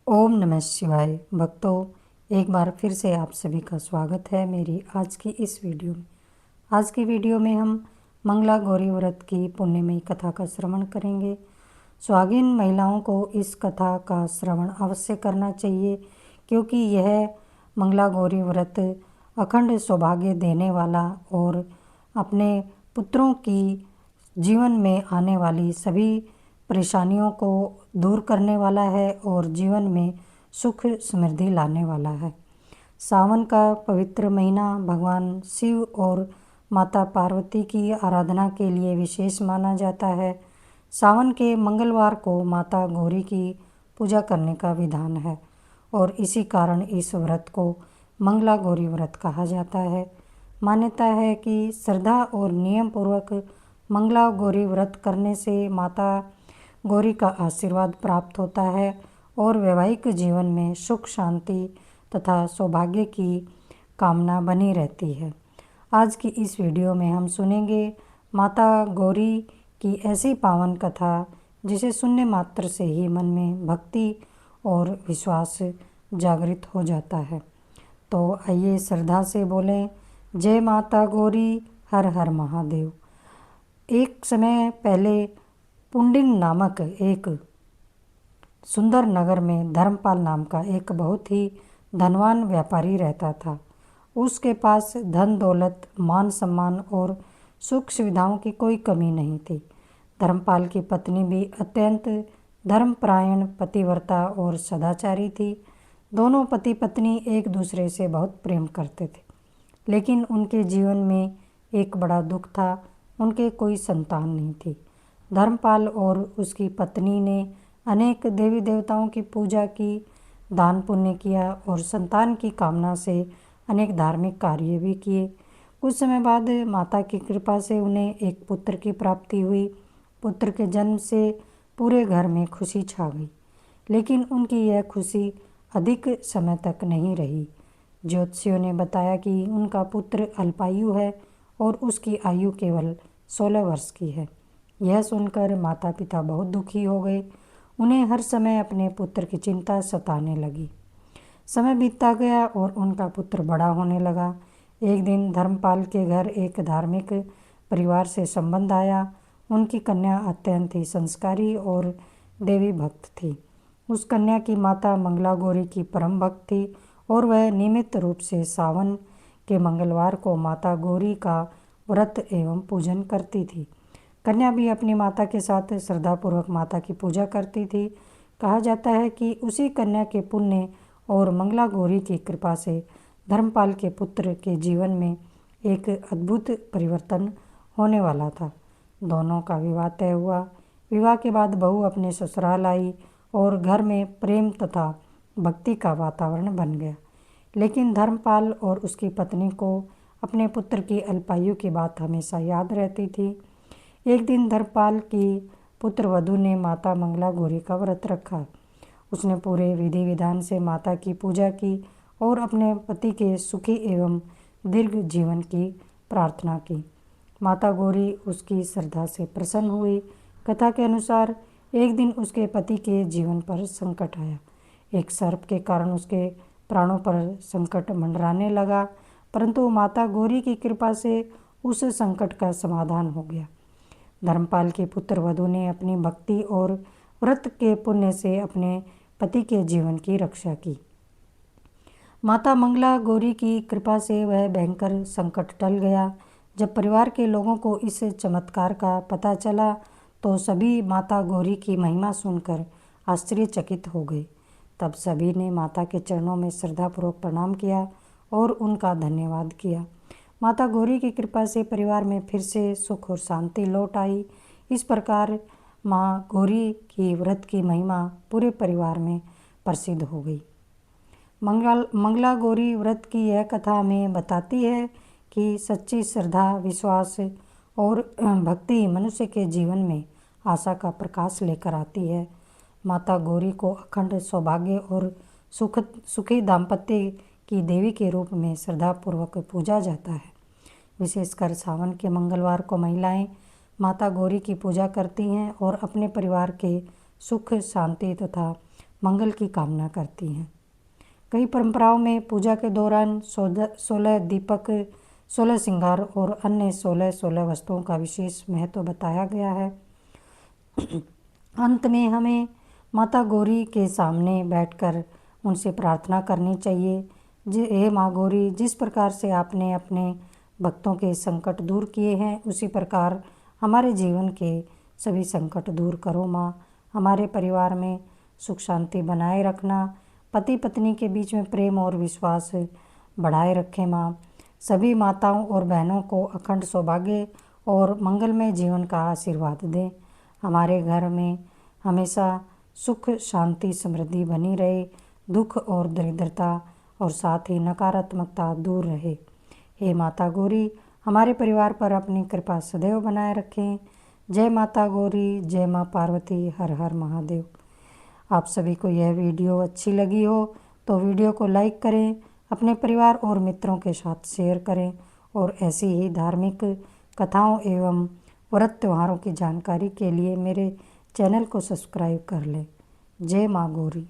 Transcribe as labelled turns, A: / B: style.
A: ओम नमः शिवाय। भक्तों, एक बार फिर से आप सभी का स्वागत है मेरी आज की इस वीडियो में। आज की वीडियो में हम मंगला गौरी व्रत की पुण्यमयी कथा का श्रवण करेंगे। सुहागिन महिलाओं को इस कथा का श्रवण अवश्य करना चाहिए, क्योंकि यह मंगला गौरी व्रत अखंड सौभाग्य देने वाला और अपने पुत्रों की जीवन में आने वाली सभी परेशानियों को दूर करने वाला है और जीवन में सुख समृद्धि लाने वाला है। सावन का पवित्र महीना भगवान शिव और माता पार्वती की आराधना के लिए विशेष माना जाता है। सावन के मंगलवार को माता गौरी की पूजा करने का विधान है और इसी कारण इस व्रत को मंगला गौरी व्रत कहा जाता है। मान्यता है कि श्रद्धा और नियम पूर्वक मंगला गौरी व्रत करने से माता गौरी का आशीर्वाद प्राप्त होता है और वैवाहिक जीवन में सुख शांति तथा सौभाग्य की कामना बनी रहती है। आज की इस वीडियो में हम सुनेंगे माता गौरी की ऐसी पावन कथा जिसे सुनने मात्र से ही मन में भक्ति और विश्वास जागृत हो जाता है। तो आइए श्रद्धा से बोलें, जय माता गौरी, हर हर महादेव। एक समय पहले पुंडिन नामक एक सुंदर नगर में धर्मपाल नाम का एक बहुत ही धनवान व्यापारी रहता था। उसके पास धन दौलत, मान सम्मान और सुख सुविधाओं की कोई कमी नहीं थी। धर्मपाल की पत्नी भी अत्यंत धर्मपरायण, पतिव्रता और सदाचारी थी। दोनों पति पत्नी एक दूसरे से बहुत प्रेम करते थे, लेकिन उनके जीवन में एक बड़ा दुख था, उनके कोई संतान नहीं थी। धर्मपाल और उसकी पत्नी ने अनेक देवी देवताओं की पूजा की, दान पुण्य किया और संतान की कामना से अनेक धार्मिक कार्य भी किए। कुछ समय बाद माता की कृपा से उन्हें एक पुत्र की प्राप्ति हुई। पुत्र के जन्म से पूरे घर में खुशी छा गई, लेकिन उनकी यह खुशी अधिक समय तक नहीं रही। ज्योतिषियों ने बताया कि उनका पुत्र अल्पायु है और उसकी आयु केवल 16 वर्ष की है। यह सुनकर माता पिता बहुत दुखी हो गए। उन्हें हर समय अपने पुत्र की चिंता सताने लगी। समय बीतता गया और उनका पुत्र बड़ा होने लगा। एक दिन धर्मपाल के घर एक धार्मिक परिवार से संबंध आया। उनकी कन्या अत्यंत ही संस्कारी और देवी भक्त थी। उस कन्या की माता मंगला गौरी की परम भक्त थी और वह नियमित रूप से सावन के मंगलवार को माता गौरी का व्रत एवं पूजन करती थी। कन्या भी अपनी माता के साथ श्रद्धापूर्वक माता की पूजा करती थी। कहा जाता है कि उसी कन्या के पुण्य और मंगला गौरी की कृपा से धर्मपाल के पुत्र के जीवन में एक अद्भुत परिवर्तन होने वाला था। दोनों का विवाह तय हुआ। विवाह के बाद बहू अपने ससुराल आई और घर में प्रेम तथा भक्ति का वातावरण बन गया। लेकिन धर्मपाल और उसकी पत्नी को अपने पुत्र की अल्पायु की बात हमेशा याद रहती थी। एक दिन धर्मपाल की पुत्र वधू ने माता मंगला गौरी का व्रत रखा। उसने पूरे विधि विधान से माता की पूजा की और अपने पति के सुखी एवं दीर्घ जीवन की प्रार्थना की। माता गौरी उसकी श्रद्धा से प्रसन्न हुई। कथा के अनुसार एक दिन उसके पति के जीवन पर संकट आया। एक सर्प के कारण उसके प्राणों पर संकट मंडराने लगा, परंतु माता गौरी की कृपा से उस संकट का समाधान हो गया। धर्मपाल के पुत्र वधू ने अपनी भक्ति और व्रत के पुण्य से अपने पति के जीवन की रक्षा की। माता मंगला गौरी की कृपा से वह भयंकर संकट टल गया। जब परिवार के लोगों को इस चमत्कार का पता चला तो सभी माता गौरी की महिमा सुनकर आश्चर्यचकित हो गए। तब सभी ने माता के चरणों में श्रद्धापूर्वक प्रणाम किया और उनका धन्यवाद किया। माता गौरी की कृपा से परिवार में फिर से सुख और शांति लौट आई। इस प्रकार माँ गौरी की व्रत की महिमा पूरे परिवार में प्रसिद्ध हो गई। मंगला गौरी व्रत की यह कथा हमें बताती है कि सच्ची श्रद्धा, विश्वास और भक्ति मनुष्य के जीवन में आशा का प्रकाश लेकर आती है। माता गौरी को अखंड सौभाग्य और सुखी दाम्पत्य की देवी के रूप में श्रद्धापूर्वक पूजा जाता है। विशेषकर सावन के मंगलवार को महिलाएं माता गौरी की पूजा करती हैं और अपने परिवार के सुख, शांति तथा मंगल की कामना करती हैं। कई परंपराओं में पूजा के दौरान 16 दीपक, 16 श्रृंगार और अन्य 16 वस्तुओं का विशेष महत्व बताया गया है। अंत में हमें माता गौरी के सामने बैठकर उनसे प्रार्थना करनी चाहिए। हे माँ गौरी, जिस प्रकार से आपने अपने भक्तों के संकट दूर किए हैं, उसी प्रकार हमारे जीवन के सभी संकट दूर करो माँ। हमारे परिवार में सुख शांति बनाए रखना, पति पत्नी के बीच में प्रेम और विश्वास बढ़ाए रखें माँ। सभी माताओं और बहनों को अखंड सौभाग्य और मंगलमय जीवन का आशीर्वाद दें। हमारे घर में हमेशा सुख शांति समृद्धि बनी रहे, दुख और दरिद्रता और साथ ही नकारात्मकता दूर रहे। हे माता गौरी, हमारे परिवार पर अपनी कृपा सदैव बनाए रखें। जय माता गौरी, जय माँ पार्वती, हर हर महादेव। आप सभी को यह वीडियो अच्छी लगी हो तो वीडियो को लाइक करें, अपने परिवार और मित्रों के साथ शेयर करें और ऐसी ही धार्मिक कथाओं एवं व्रत त्योहारों की जानकारी के लिए मेरे चैनल को सब्सक्राइब कर लें। जय माँ गौरी।